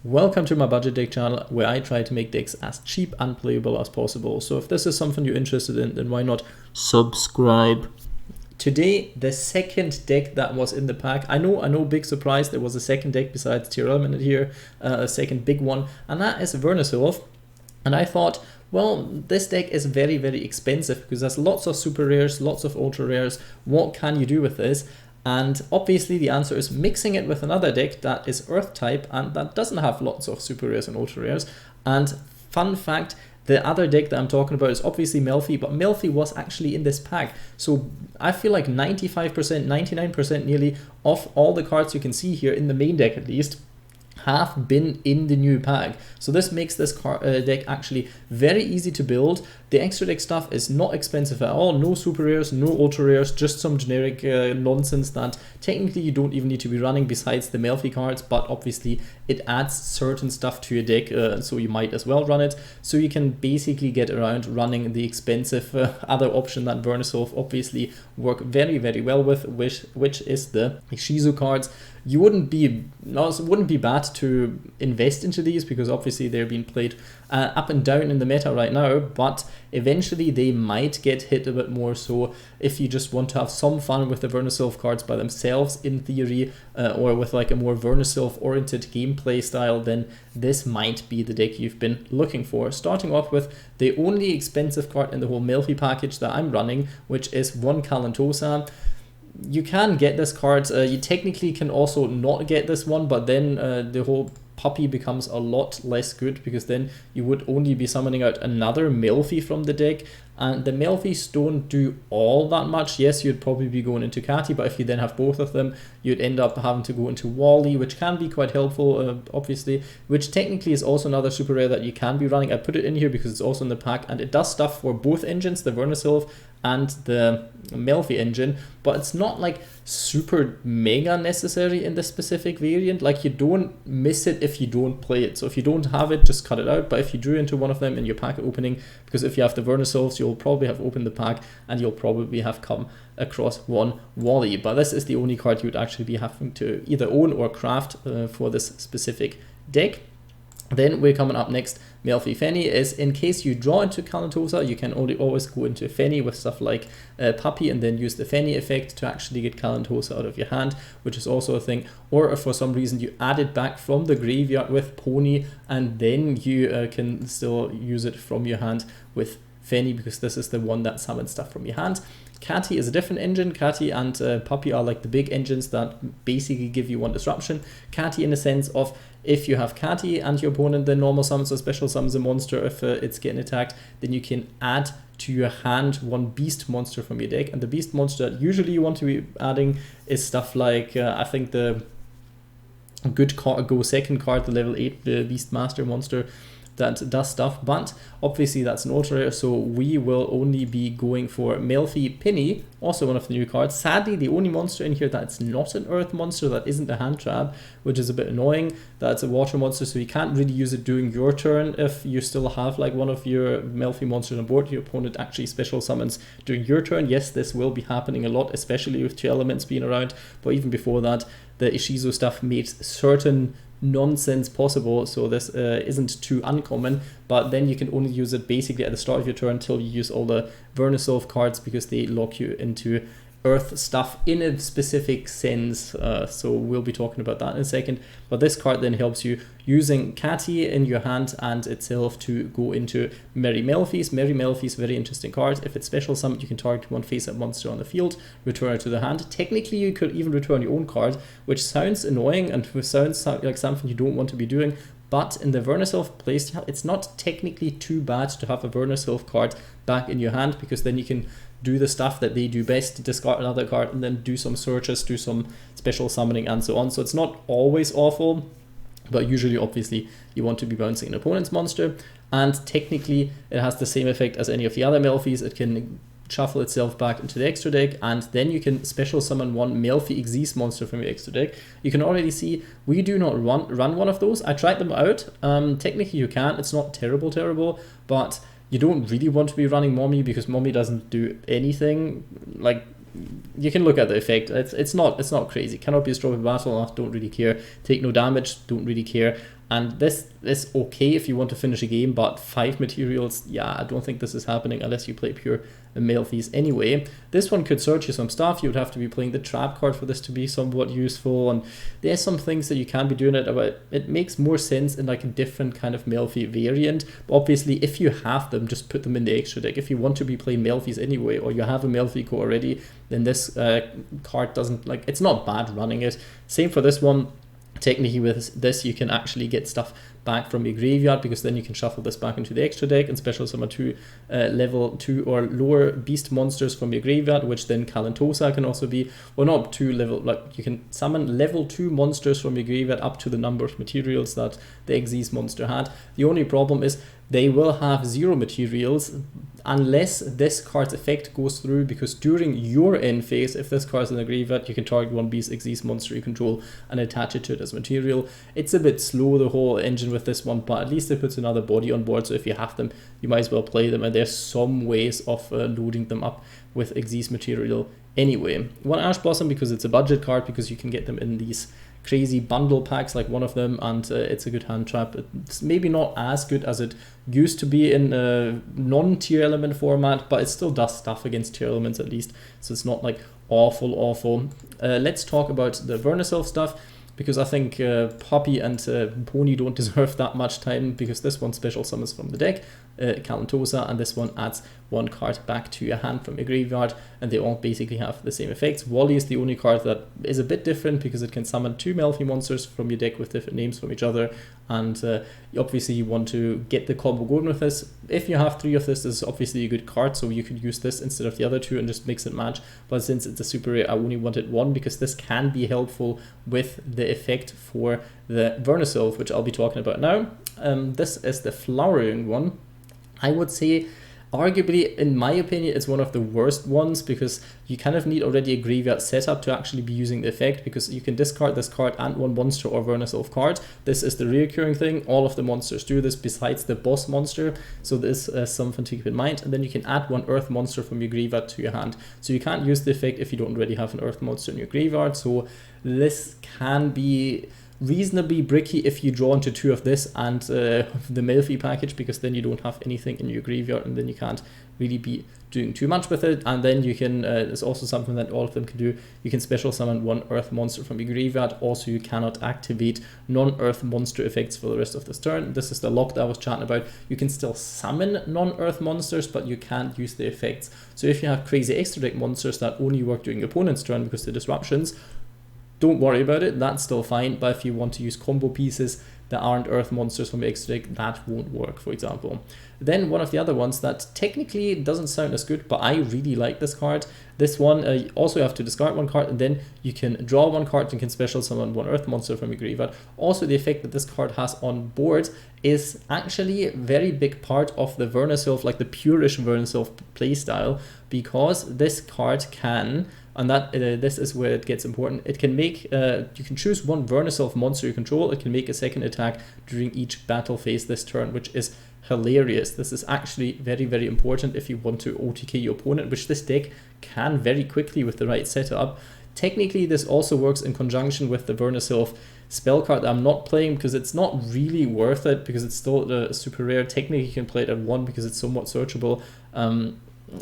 Welcome to my budget deck channel, where I try to make decks as cheap and playable as possible. So if this is something you're interested in, then why not subscribe? Today, the second deck that was in the pack. I know, big surprise, there was a second deck besides Tier Element here, a second big one, and that is Vernusylph. And I thought, well, this deck is very, very expensive because there's lots of super rares, lots of ultra rares. What can you do with this? And obviously the answer is mixing it with another deck that is Earth type and that doesn't have lots of super rares and ultra rares. And fun fact, the other deck that I'm talking about is obviously Melffy, but Melffy was actually in this pack. So I feel like 95%, 99% nearly of all the cards you can see here in the main deck at least have been in the new pack. So this makes this deck actually very easy to build. The extra deck stuff is not expensive at all. No super rares, no ultra rares, just some generic nonsense that technically you don't even need to be running besides the Melffy cards, but obviously it adds certain stuff to your deck, so you might as well run it. So you can basically get around running the expensive other option that Vernusylph obviously work very, very well with, which is the Yugioh cards. It wouldn't be bad to invest into these because obviously they're being played up and down in the meta right now, but eventually they might get hit a bit more. So if you just want to have some fun with the Vernusylph cards by themselves in theory, or with like a more Vernusylph oriented gameplay style, then this might be the deck you've been looking for. Starting off with the only expensive card in the whole Melffy package that I'm running, which is one Kalantosa. You can get this card, you technically can also not get this one, but then the whole puppy becomes a lot less good because then you would only be summoning out another Melffy from the deck, and the Melffys don't do all that much. Yes, you'd probably be going into Catty, but if you then have both of them, you'd end up having to go into Wally, which can be quite helpful, obviously, which technically is also another super rare that you can be running. I put it in here because it's also in the pack, and it does stuff for both engines, the Vernusylph and the Melffy engine, but it's not like super mega necessary in this specific variant. Like, you don't miss it if you don't play it. So if you don't have it, just cut it out. But if you drew into one of them in your pack opening, because if you have the Vernusylphs, you'll probably have opened the pack and you'll probably have come across one Wally. But this is the only card you would actually be having to either own or craft for this specific deck. Then we're coming up next, Melffy Fenny is in case you draw into Kalantosa, you can always go into Fenny with stuff like Puppy and then use the Fenny effect to actually get Kalantosa out of your hand, which is also a thing. Or if for some reason you add it back from the graveyard with Pony, and then you can still use it from your hand with Fenny, because this is the one that summons stuff from your hand. Catty is a different engine. Catty and Puppy are like the big engines that basically give you one disruption. Catty in the sense of, if you have Catty and your opponent then normal summons or special summons a monster if it's getting attacked, then you can add to your hand one beast monster from your deck. And the beast monster that usually you want to be adding is stuff like, I think the good go second card, the level 8 beast master monster, that does stuff, but obviously that's an ultra rare, so we will only be going for Melffy Pinny, also one of the new cards. Sadly, the only monster in here that's not an earth monster, that isn't a hand trap, which is a bit annoying. That's a water monster, so you can't really use it during your turn if you still have like one of your Melffy monsters on board. Your opponent actually special summons during your turn. Yes, this will be happening a lot, especially with 2 elements being around, but even before that, the Yugioh stuff made certain nonsense possible, so this isn't too uncommon. But then you can only use it basically at the start of your turn until you use all the Vernusylph cards, because they lock you into earth stuff in a specific sense, so we'll be talking about that in a second. But this card then helps you using Catty in your hand and itself to go into Merry Melffys. Merry Melffys, very interesting card. If it's special summon, you can target one face-up monster on the field, return it to the hand. Technically you could even return your own card, which sounds annoying and sounds like something you don't want to be doing, but in the Vernusylph playstyle, it's not technically too bad to have a Vernusylph card back in your hand, because then you can do the stuff that they do best, discard another card and then do some searches, do some special summoning and so on. So it's not always awful, but usually obviously you want to be bouncing an opponent's monster, and technically it has the same effect as any of the other Melffys. It can shuffle itself back into the extra deck, and then you can special summon one Melffy Exosister monster from your extra deck. You can already see we do not run one of those. I tried them out. Technically you can, it's not terrible, but you don't really want to be running Mommy, because Mommy doesn't do anything. Like, you can look at the effect. It's not crazy. Cannot be a stroke of battle. Don't really care. Take no damage. Don't really care. And this is okay if you want to finish a game, but 5 materials, yeah, I don't think this is happening unless you play pure Melffys anyway. This one could search you some stuff. You would have to be playing the trap card for this to be somewhat useful, and there's some things that you can be doing it, but it makes more sense in like a different kind of Melffy variant. But obviously, if you have them, just put them in the extra deck. If you want to be playing Melffys anyway, or you have a Melffy core already, then this card doesn't, like, it's not bad running it. Same for this one. Technically with this you can actually get stuff back from your graveyard, because then you can shuffle this back into the extra deck and special summon 2 level 2 or lower beast monsters from your graveyard, which then Kalantosa can also be, or not 2 level, like you can summon level 2 monsters from your graveyard up to the number of materials that the Exes monster had. The only problem is they will have 0 materials unless this card's effect goes through, because during your end phase, if this card's in the graveyard, you can target one beast Exes monster you control and attach it to it as material. It's a bit slow, the whole engine with this one, but at least it puts another body on board, so if you have them, you might as well play them, and there's some ways of loading them up with Exes material anyway. One Ash Blossom because it's a budget card, because you can get them in these crazy bundle packs like one of them, and it's a good hand trap. It's maybe not as good as it used to be in non-tier element format, but it still does stuff against tier elements at least, so it's not like awful. Let's talk about the Vernusylph stuff, because I think Puppy and Pony don't deserve that much time, because this one special summons from the deck, Kalantosa, and this one adds 1 card back to your hand from your graveyard, and they all basically have the same effects. Wally is the only card that is a bit different, because it can summon 2 Melffy monsters from your deck with different names from each other, and obviously you want to get the combo going with this. If you have 3 of this is obviously a good card, so you could use this instead of the other 2 and just mix and match, but since it's a super rare, I only wanted 1, because this can be helpful with the effect for the Vernusylph, which I'll be talking about now. This is the Flourishing one. I would say, arguably, in my opinion, it's one of the worst ones, because you kind of need already a graveyard setup to actually be using the effect, because you can discard this card and 1 monster or Vernusylph card. This is the recurring thing. All of the monsters do this besides the boss monster, so this is something to keep in mind. And then you can add 1 earth monster from your graveyard to your hand. So you can't use the effect if you don't already have an earth monster in your graveyard, so this can be reasonably bricky if you draw into 2 of this and the Melffy package, because then you don't have anything in your graveyard, and then you can't really be doing too much with it. And then you can, there's also something that all of them can do, you can special summon 1 earth monster from your graveyard. Also, you cannot activate non-earth monster effects for the rest of this turn. This is the lock that I was chatting about. You can still summon non-earth monsters, but you can't use the effects. So if you have crazy extra deck monsters that only work during your opponent's turn because of the disruptions, don't worry about it, that's still fine. But if you want to use combo pieces that aren't earth monsters from extra deck, that won't work, for example. Then one of the other ones that technically doesn't sound as good, but I really like this card. This one, you also have to discard 1 card, and then you can draw 1 card and can special summon 1 earth monster from your graveyard. Also, the effect that this card has on board is actually a very big part of the Vernusylph, like the purish Vernusylph playstyle, because this card can, and that this is where it gets important, it can make, you can choose 1 Vernusylph monster you control, it can make a second attack during each battle phase this turn, which is hilarious. This is actually very, very important if you want to OTK your opponent, which this deck can very quickly with the right setup. Technically, this also works in conjunction with the Vernusylph spell card that I'm not playing, because it's not really worth it, because it's still super rare. Technically, you can play it at 1 because it's somewhat searchable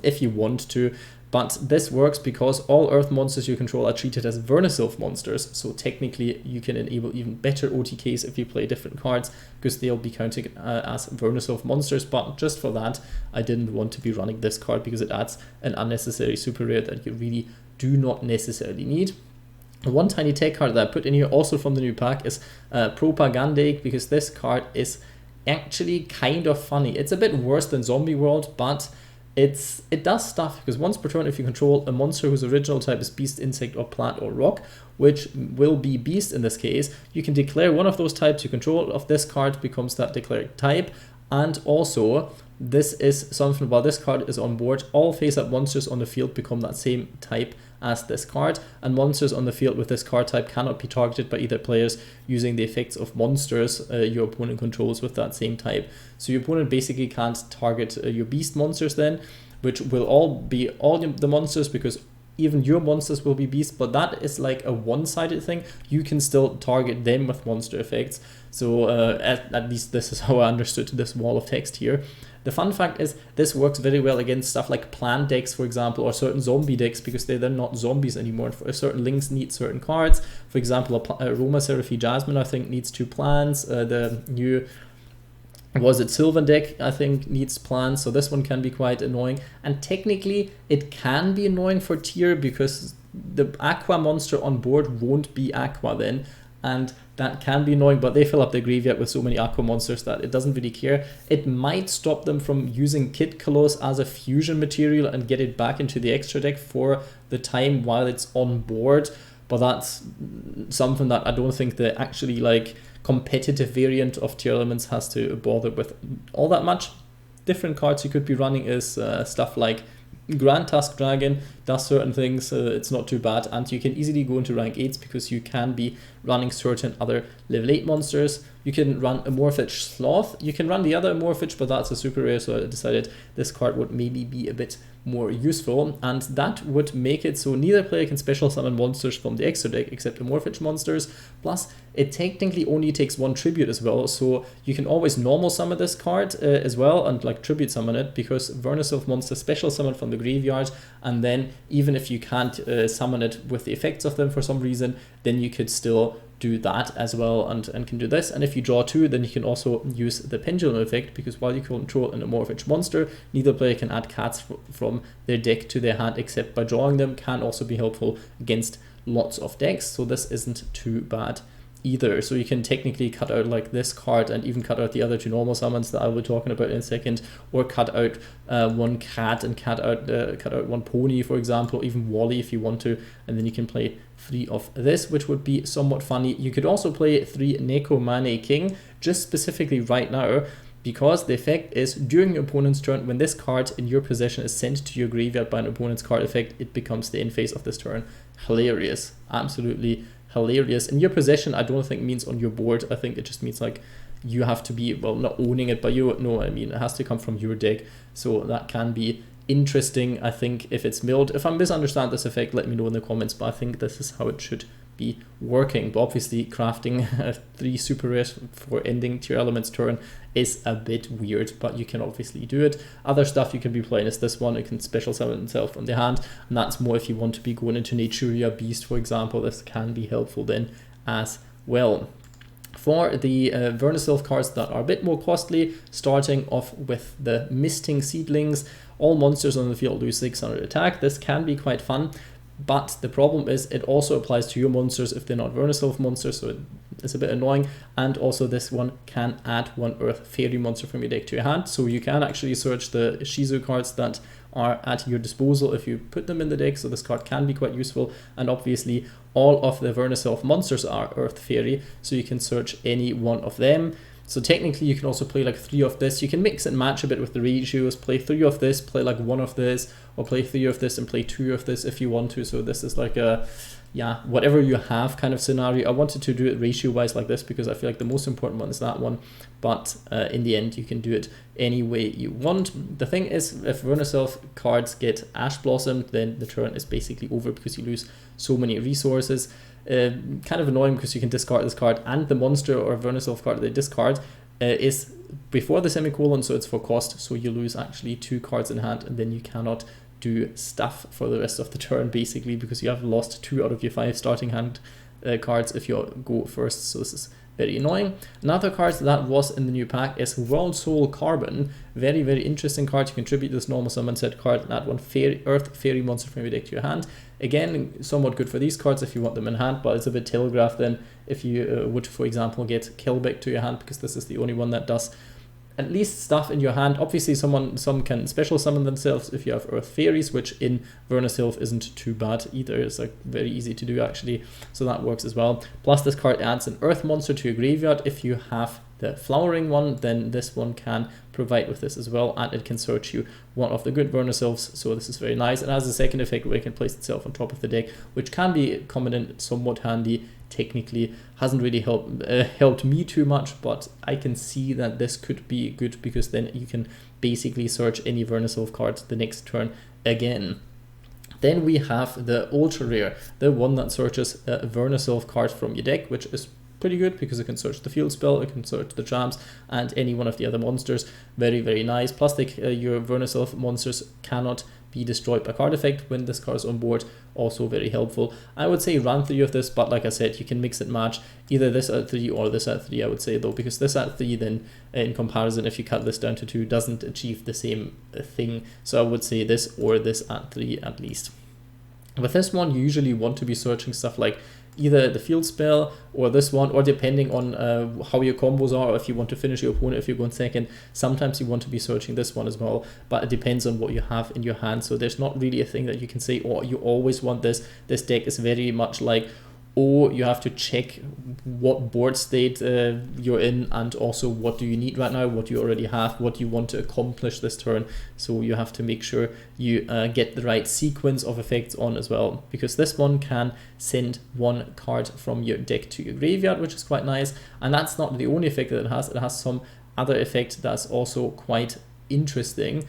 if you want to. But this works because all earth monsters you control are treated as Vernusylph monsters, so technically you can enable even better OTKs if you play different cards, because they'll be counted as Vernusylph monsters. But just for that, I didn't want to be running this card, because it adds an unnecessary super rare that you really do not necessarily need. One tiny tech card that I put in here, also from the new pack, is Propa Gandake, because this card is actually kind of funny. It's a bit worse than Zombie World, but it does stuff, because once per turn, if you control a monster whose original type is beast, insect, or plant, or rock, which will be beast in this case, you can declare one of those types you control of this card becomes that declared type. And also, this is something, while this card is on board, all face-up monsters on the field become that same type as this card, and monsters on the field with this card type cannot be targeted by either players using the effects of monsters your opponent controls with that same type. So your opponent basically can't target your beast monsters then, which will all be all the monsters, because even your monsters will be beasts, but that is like a one-sided thing. You can still target them with monster effects. So at least this is how I understood this wall of text here. The fun fact is this works very well against stuff like plant decks, for example, or certain zombie decks, because they're not zombies anymore. Certain links need certain cards. For example, Aromaseraphy Jasmine, I think, needs 2 plants. The new, was it Sylvan deck, I think, needs plants, so this one can be quite annoying. And technically it can be annoying for tier, because the aqua monster on board won't be aqua then, and that can be annoying, but they fill up the graveyard with so many aqua monsters that it doesn't really care. It might stop them from using Kid Kalos as a fusion material and get it back into the extra deck for the time while it's on board, but that's something that I don't think the actually like competitive variant of Tier Elements has to bother with all that much. Different cards you could be running is stuff like Grand Tusk Dragon does certain things, it's not too bad, and you can easily go into rank 8s because you can be running certain other level 8 monsters. You can run Amorphage Sloth, you can run the other Amorphage, but that's a super rare, so I decided this card would maybe be a bit more useful, and that would make it so neither player can special summon monsters from the extra deck except Amorphage monsters, plus it technically only takes 1 tribute as well, so you can always normal summon this card as well and like tribute summon it, because Vernusylph monsters special summon from the graveyard, and then even if you can't summon it with the effects of them for some reason, then you could still do that as well and can do this. And if you draw 2, then you can also use the pendulum effect, because while you control an Amorphage monster, neither player can add cards from their deck to their hand except by drawing them. Can also be helpful against lots of decks, so this isn't too bad either. So you can technically cut out like this card and even cut out the other 2 normal summons that I'll be talking about in a second, or cut out 1 cat and cut out 1 pony, for example, even Wally if you want to, and then you can play 3 of this, which would be somewhat funny. You could also play 3 Neko Mane King, just specifically right now, because the effect is during your opponent's turn, when this card in your possession is sent to your graveyard by an opponent's card effect, it becomes the end phase of this turn. Hilarious, absolutely hilarious. In your possession, I don't think means on your board. I think it just means like you have to be, well, not owning it, but you know what I mean, it has to come from your deck, so that can be interesting, I think, if it's milled. If I misunderstand this effect, let me know in the comments, but I think this is how it should be working. But obviously crafting 3 super rares for ending Tier Elements turn is a bit weird, but you can obviously do it. Other stuff you can be playing is this one. It can special summon itself from the hand, and that's more if you want to be going into Naturia Beast, for example. This can be helpful then as well. For the Vernusylph cards that are a bit more costly, starting off with the Misting Seedlings, all monsters on the field lose 600 attack. This can be quite fun, but the problem is it also applies to your monsters if they're not Vernusylph monsters, so it's a bit annoying. And also this one can add 1 Earth Fairy monster from your deck to your hand, so you can actually search the Shizu cards that are at your disposal if you put them in the deck, so this card can be quite useful. And obviously all of the Vernusylph monsters are Earth Fairy, so you can search any one of them. So technically you can also play like 3 of this. You can mix and match a bit with the ratios, play 3 of this, play like 1 of this, or play 3 of this and play 2 of this if you want to. So this is like a, yeah, whatever you have kind of scenario. I wanted to do it ratio wise like this because I feel like the most important one is that one, but in the end you can do it any way you want. The thing is, if Vernusylph cards get Ash Blossomed, then the turn is basically over because you lose so many resources. Kind of annoying because you can discard this card, and the monster or Vernusylph card they discard is before the semicolon, so it's for cost, so you lose actually 2 cards in hand, and then you cannot do stuff for the rest of the turn basically, because you have lost 2 out of your 5 starting hand cards if you go first, so this is very annoying. Another card that was in the new pack is World Soul Carbon. Very, very interesting card. You contribute this normal summon set card and add 1 Earth Fairy monster from your deck to your hand. Again, somewhat good for these cards if you want them in hand, but it's a bit telegraphed then if you would, for example, get Kelbeck to your hand, because this is the only one that does at least stuff in your hand. Obviously some can special summon themselves if you have Earth Fairies, which in Vernusylph isn't too bad either. It's like very easy to do actually, so that works as well. Plus this card adds an Earth monster to your graveyard. If you have the Flowering one, then this one can provide with this as well, and it can search you one of the good Vernusylphs, so this is very nice. It has a second effect where it can place itself on top of the deck, which can be common and somewhat handy. Technically hasn't really helped me too much, but I can see that this could be good, because then you can basically search any Vernusylph card the next turn again. Then we have the ultra rare, the one that searches Vernusylph cards from your deck, which is pretty good because it can search the field spell, it can search the traps, and any one of the other monsters. Very, very nice. Plus, your Vernusylph monsters cannot be destroyed by card effect when this card is on board. Also very helpful. I would say run 3 of this, but like I said, you can mix and match either this at 3 or this at 3, I would say, though, because this at 3 then in comparison, if you cut this down to 2, doesn't achieve the same thing. So I would say this or this at 3 at least. With this one, you usually want to be searching stuff like either the field spell or this one, or depending on how your combos are, or if you want to finish your opponent if you're going second, sometimes you want to be searching this one as well, but it depends on what you have in your hand. So there's not really a thing that you can say, oh, you always want this. This deck is very much like, oh, you have to check what board state you're in, and also what do you need right now, what you already have, what you want to accomplish this turn. So you have to make sure you get the right sequence of effects on as well, because this one can send 1 card from your deck to your graveyard, which is quite nice. And that's not the only effect that it has. It has some other effect that's also quite interesting.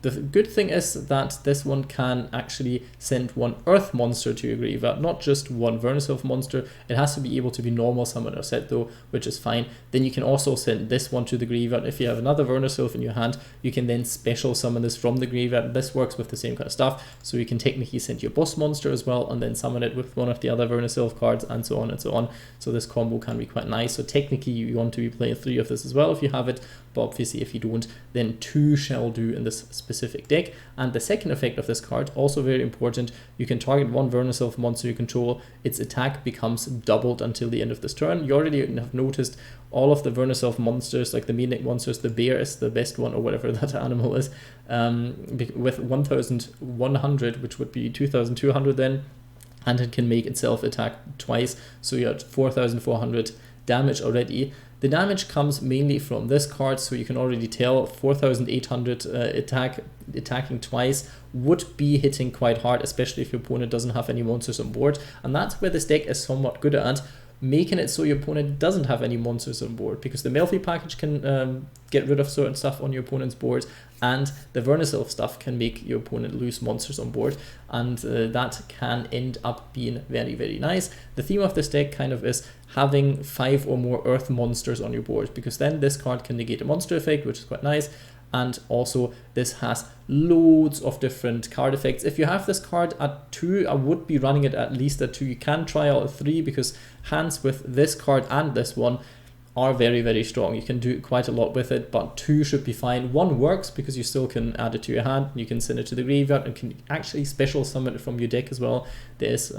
The good thing is that this one can actually send 1 earth monster to your graveyard, not just 1 Vernusylph monster. It has to be able to be normal summon or set though, which is fine. Then you can also send this one to the graveyard. If you have another Vernusylph in your hand, you can then special summon this from the graveyard. This works with the same kind of stuff. So you can technically send your boss monster as well and then summon it with one of the other Vernusylph cards, and so on and so on. So this combo can be quite nice. So technically you want to be playing 3 of this as well if you have it, but obviously if you don't, then 2 shall do in this specific deck. And the second effect of this card, also very important, you can target 1 Vernusylph monster you control. Its attack becomes doubled until the end of this turn. You already have noticed all of the Vernusylph monsters, like the main deck monsters, the bear is the best one, or whatever that animal is, with 1100, which would be 2200 then, and it can make itself attack twice, so you're at 4400 damage already. The damage comes mainly from this card, so you can already tell 4800 attacking twice would be hitting quite hard, especially if your opponent doesn't have any monsters on board. And that's where this deck is somewhat good at, making it so your opponent doesn't have any monsters on board, because the Melffy package can get rid of certain stuff on your opponent's board, and the Vernusylph stuff can make your opponent lose monsters on board, and that can end up being very, very nice. The theme of this deck kind of is having 5 or more earth monsters on your board, because then this card can negate a monster effect, which is quite nice. And also this has loads of different card effects. If you have this card at 2, I would be running it at least at 2. You can try out at 3, because hands with this card and this one are very, very strong. You can do quite a lot with it, but 2 should be fine. 1 works because you still can add it to your hand, you can send it to the graveyard, and can actually special summon it from your deck as well. There's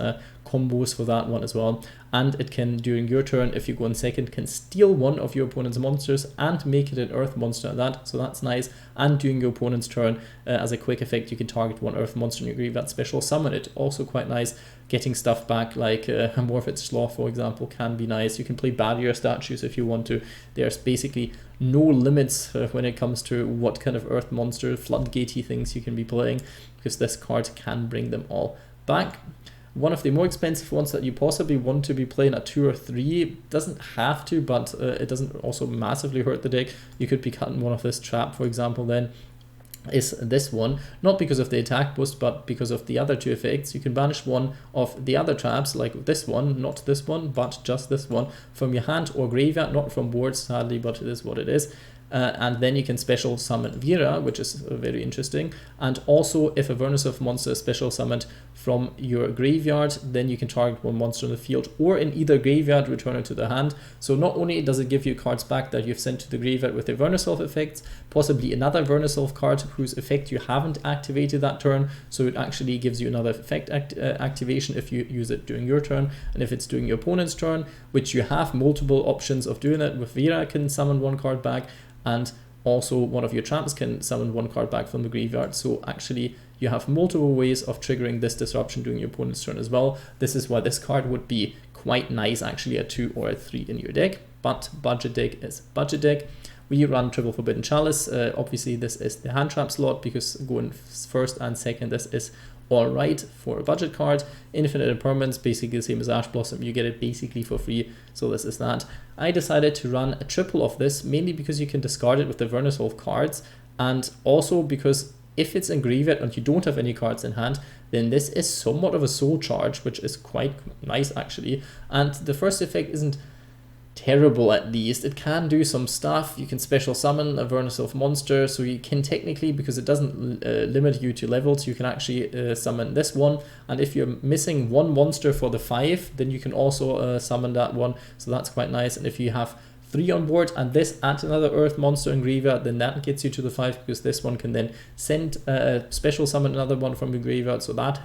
combos for that one as well. And it can, during your turn, if you go in second, can steal 1 of your opponent's monsters and make it an earth monster at that, so that's nice. And during your opponent's turn, as a quick effect, you can target 1 earth monster in your graveyard, special summon it, also quite nice. Getting stuff back like Amorphous Sloth, for example, can be nice. You can play barrier statues if you want to. There's basically no limits when it comes to what kind of earth monster, floodgatey things you can be playing, because this card can bring them all back. One of the more expensive ones that you possibly want to be playing at 2 or 3, doesn't have to, but it doesn't also massively hurt the deck. You could be cutting one of this trap, for example, then, is this one, not because of the attack boost, but because of the other 2 effects. You can banish 1 of the other traps, like this one, not this one, but just this one, from your hand or graveyard, not from boards, sadly, but it is what it is. And then you can special summon Vera, which is very interesting. And also, if a Vernusylph monster is special summoned from your graveyard, then you can target 1 monster in the field or in either graveyard, return it to the hand. So not only does it give you cards back that you've sent to the graveyard with the Vernusylph effects, possibly another Vernusylph card whose effect you haven't activated that turn, so it actually gives you another effect activation if you use it during your turn. And if it's during your opponent's turn, which you have multiple options of doing it, with Vera can summon 1 card back, and also one of your traps can summon 1 card back from the graveyard. So actually you have multiple ways of triggering this disruption during your opponent's turn as well. This is why this card would be quite nice actually at 2 or at 3 in your deck, but budget deck is budget deck. We run triple Forbidden Chalice. Obviously this is the hand trap slot, because going first and second, this is alright for a budget card. Infinite Impermanence, basically the same as Ash Blossom, you get it basically for free, so this is that. I decided to run a triple of this, mainly because you can discard it with the Vernusylph cards, and also because If it's in graveyard and you don't have any cards in hand, then this is somewhat of a soul charge, which is quite nice actually. And the first effect isn't terrible, at least. It can do some stuff. You can special summon a Vernusylph monster, so you can technically, because it doesn't limit you to levels, you can actually summon this one, and if you're missing one monster for the 5, then you can also summon that one, so that's quite nice. And if you have 3 on board and this and another earth monster in graveyard, then that gets you to the 5, because this one can then send special summon another one from your graveyard, so that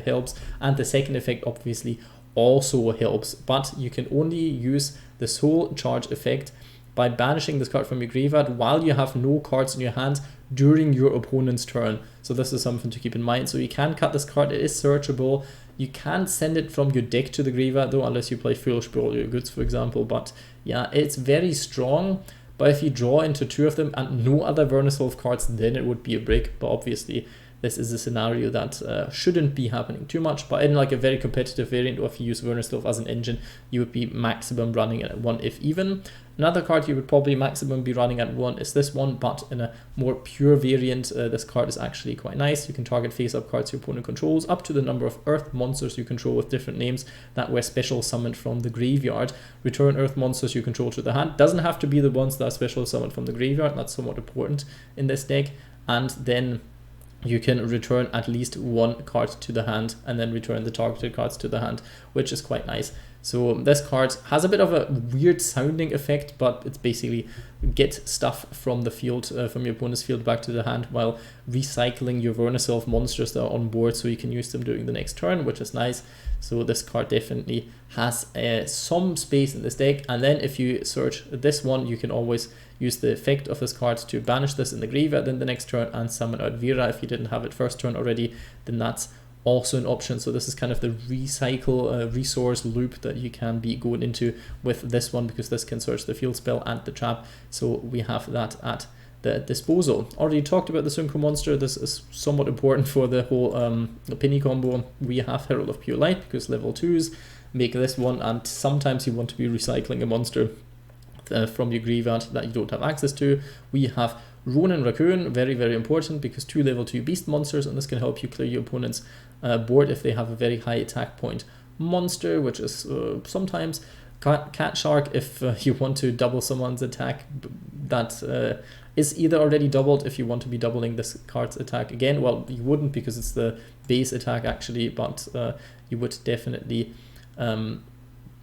helps. And the second effect obviously also helps, but you can only use the soul charge effect by banishing this card from your graveyard while you have no cards in your hand during your opponent's turn. So this is something to keep in mind. So you can cut this card, it is searchable. You can't send it from your deck to the graveyard though, unless you play Foolish Brawl Your Goods, for example. But yeah, it's very strong. But if you draw into 2 of them and no other Vernusylph cards, then it would be a brick. But obviously, this is a scenario that shouldn't be happening too much. But in like a very competitive variant, or if you use Vernusylph as an engine, you would be maximum running it at 1 if even. Another card you would probably maximum be running at 1 is this one, but in a more pure variant, this card is actually quite nice. You can target face-up cards your opponent controls up to the number of earth monsters you control with different names that were special summoned from the graveyard. Return earth monsters you control to the hand. Doesn't have to be the ones that are special summoned from the graveyard. That's somewhat important in this deck. And then you can return at least 1 card to the hand and then return the targeted cards to the hand, which is quite nice. So this card has a bit of a weird sounding effect, but it's basically get stuff from the field, from your opponent's field back to the hand, while recycling your Vernusylph monsters that are on board so you can use them during the next turn, which is nice. So this card definitely has some space in this deck. And then if you search this one, you can always use the effect of this card to banish this in the graveyard then the next turn and summon out Vera. If you didn't have it first turn already, then that's also an option. So this is kind of the recycle resource loop that you can be going into with this one, because this can search the field spell and the trap. So we have that at the disposal. Already talked about the Synchro monster. This is somewhat important for the whole Pinny combo. We have Herald of Pure Light, because level 2s make this one, and sometimes you want to be recycling a monster from your graveyard that you don't have access to. We have Ronin Raccoon, very, very important, because 2 level 2 beast monsters, and this can help you clear your opponent's board if they have a very high attack point monster, which is sometimes Cat Shark if you want to double someone's attack. That is either already doubled if you want to be doubling this card's attack again. Well, you wouldn't, because it's the base attack actually, but you would definitely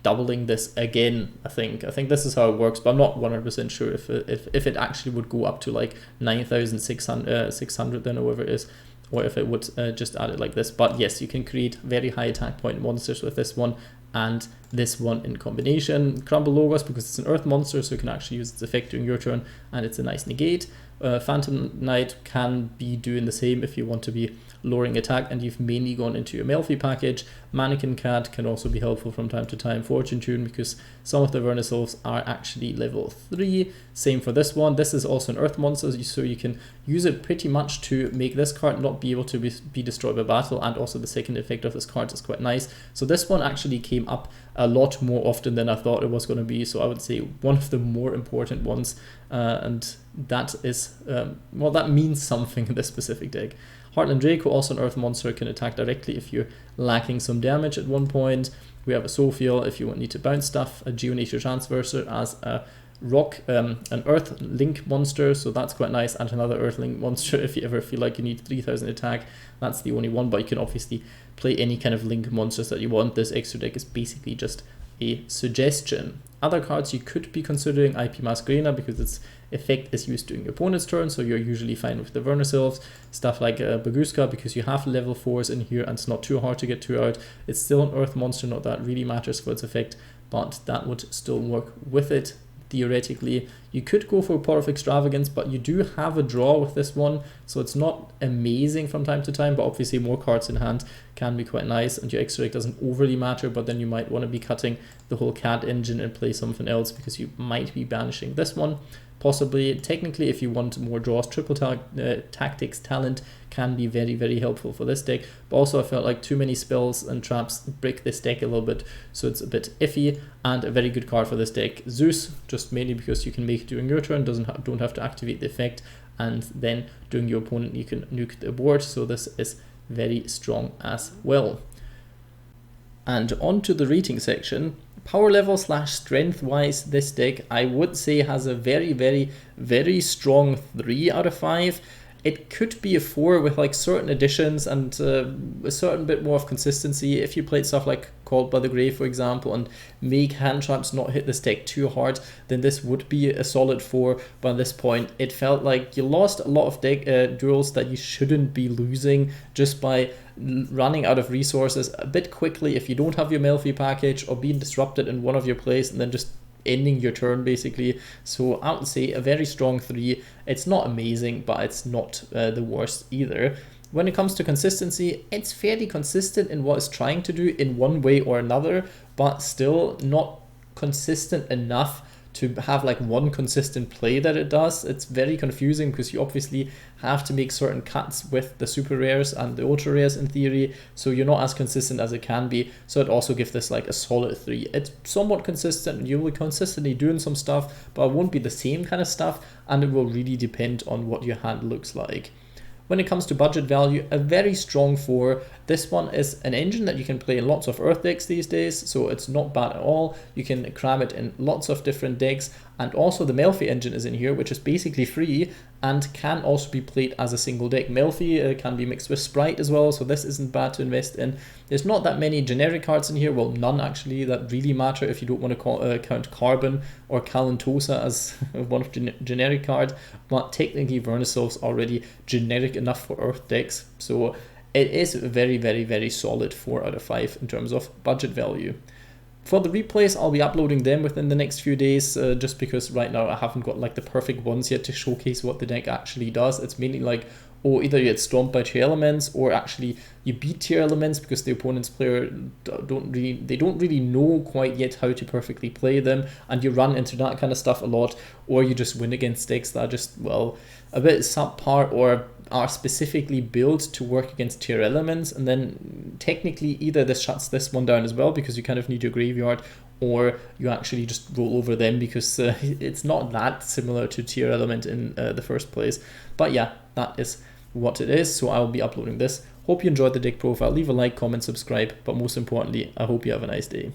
doubling this again. I think this is how it works, but I'm not 100% sure if it actually would go up to like 9,600 then, or whatever it is, or if it would just add it like this. But yes, you can create very high attack point monsters with this one and this one in combination. Crumble Logos, because it's an earth monster, so you can actually use its effect during your turn, and it's a nice negate. Phantom Knight can be doing the same if you want to be lowering attack and you've mainly gone into your Melffy package. Mannequin Cat can also be helpful from time to time. Fortune Tune, because some of the Vernusylphs are actually level 3. Same for this one. This is also an earth monster, so you can use it pretty much to make this card not be able to be destroyed by battle, and also the second effect of this card is quite nice. So this one actually came up a lot more often than I thought it was going to be, so I would say one of the more important ones, and that is, well, that means something in this specific deck. Heartland Draco, also an earth monster, can attack directly if you're lacking some damage at one point. We have Asophiel if you need to bounce stuff, a Geonature Transverser as a rock, an earth link monster, so that's quite nice, and another earth link monster if you ever feel like you need 3000 attack. That's the only one, but you can obviously play any kind of link monsters that you want. This extra deck is basically just a suggestion. Other cards you could be considering: IP Masquerena, because its effect is used during your opponent's turn, so you're usually fine with the Vernusylphs. Stuff like Baguska, because you have level 4s in here and it's not too hard to get 2 out. It's still an earth monster, not that really matters for its effect, but that would still work with it. Theoretically, you could go for Pot of Extravagance, but you do have a draw with this one, so it's not amazing from time to time, but obviously more cards in hand can be quite nice, and your extra deck doesn't overly matter, but then you might want to be cutting the whole cat engine and play something else because you might be banishing this one. Possibly, technically, if you want more draws, triple tactics talent can be very, very helpful for this deck. But also I felt like too many spells and traps break this deck a little bit, so it's a bit iffy. And a very good card for this deck, Zeus, just mainly because you can make it during your turn, don't have to activate the effect, and then during your opponent you can nuke the board, so this is very strong as well. And on to the rating section. Power level / strength wise, this deck I would say has a very, very, very strong 3 out of 5. It could be a 4 with like certain additions and a certain bit more of consistency. If you played stuff like Called by the Grave, for example, and make hand traps not hit this deck too hard, then this would be a solid 4. But at this point, it felt like you lost a lot of duels that you shouldn't be losing just by running out of resources a bit quickly if you don't have your Melffy package, or being disrupted in one of your plays and then just ending your turn basically. So I would say a very strong 3. It's not amazing, but it's not the worst either. When it comes to consistency, it's fairly consistent in what it's trying to do in one way or another, but still not consistent enough to have like one consistent play that it does. It's very confusing because you obviously have to make certain cuts with the super rares and the ultra rares in theory, so you're not as consistent as it can be. So I'd also give this like a solid 3. It's somewhat consistent, you will consistently doing some stuff, but it won't be the same kind of stuff, and it will really depend on what your hand looks like. When it comes to budget value, a very strong 4. This one is an engine that you can play in lots of Earth decks these days, so it's not bad at all. You can cram it in lots of different decks, and also the Melffy engine is in here, which is basically free and can also be played as a single deck. Melffy can be mixed with Sprite as well, so this isn't bad to invest in. There's not that many generic cards in here, well, none actually, that really matter if you don't want to count Carbon or Kalantosa as one of the generic cards, but technically Vernusylph's already generic enough for Earth decks, so it is very, very, very solid 4 out of 5 in terms of budget value. For the replays, I'll be uploading them within the next few days, just because right now I haven't got like the perfect ones yet to showcase what the deck actually does. It's mainly like, oh, either you get stomped by tier elements, or actually you beat tier elements because the opponent's player don't really know quite yet how to perfectly play them, and you run into that kind of stuff a lot, or you just win against decks that are just, well, a bit subpar or are specifically built to work against tier elements, and then technically either this shuts this one down as well because you kind of need your graveyard, or you actually just roll over them because it's not that similar to tier element in the first place. But yeah, that is what it is, so I will be uploading this. Hope you enjoyed the deck profile. Leave a like, comment, subscribe, but most importantly, I hope you have a nice day.